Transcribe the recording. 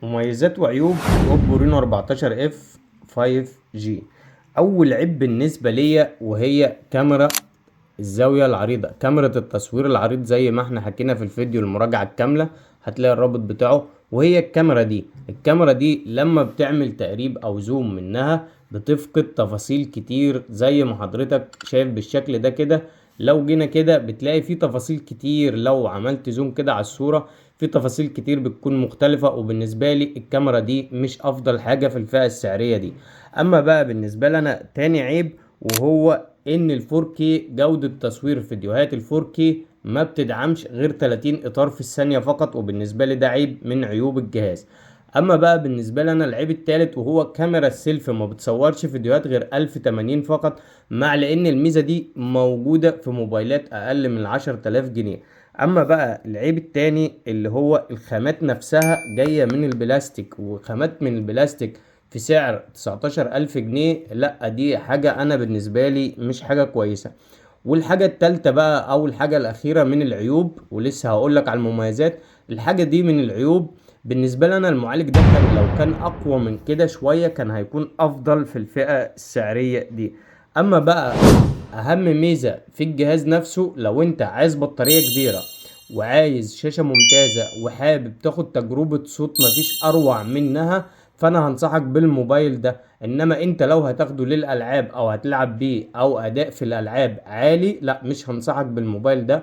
مميزات وعيوب اوبو رينو 14 اف 5G. اول عيب بالنسبه ليا وهي كاميرا الزاويه العريضه، كاميرا التصوير العريض زي ما احنا حكينا في الفيديو المراجعه الكامله، هتلاقي الرابط بتاعه. وهي الكاميرا دي لما بتعمل تقريب او زوم منها بتفقد تفاصيل كتير زي ما حضرتك شايف بالشكل ده كده. لو جينا كده بتلاقي في تفاصيل كتير، لو عملت زوم كده على الصورة في تفاصيل كتير بتكون مختلفة، وبالنسبة لي الكاميرا دي مش افضل حاجة في الفئة السعرية دي. اما بقى بالنسبة لنا تاني عيب وهو ان ال 4K جودة تصوير فيديوهات ال 4K ما بتدعمش غير 30 اطار في الثانية فقط، وبالنسبة لي ده عيب من عيوب الجهاز. اما بقى بالنسبة لنا العيب التالت وهو كاميرا السيلفي ما بتصورش فيديوهات غير 1080 فقط، مع لان الميزة دي موجودة في موبايلات اقل من 10,000 جنيه. اما بقى العيب التاني اللي هو الخامات نفسها جاية من البلاستيك، وخامات من البلاستيك في سعر 19,000 جنيه، لا دي حاجة انا بالنسبة لي مش حاجة كويسة. والحاجة التالتة بقى او الحاجة الاخيرة من العيوب، ولسه هقولك على المميزات. الحاجة دي من العيوب بالنسبة لنا، المعالج ده كان لو كان اقوى من كده شوية كان هيكون افضل في الفئة السعرية دي. اما بقى اهم ميزة في الجهاز نفسه، لو انت عايز بطارية كبيرة وعايز شاشة ممتازة وحابب تاخد تجربة صوت مفيش اروع منها، فانا هنصحك بالموبايل ده. انما انت لو هتاخده للالعاب او هتلعب بيه او اداء في الالعاب عالي، لا مش هنصحك بالموبايل ده.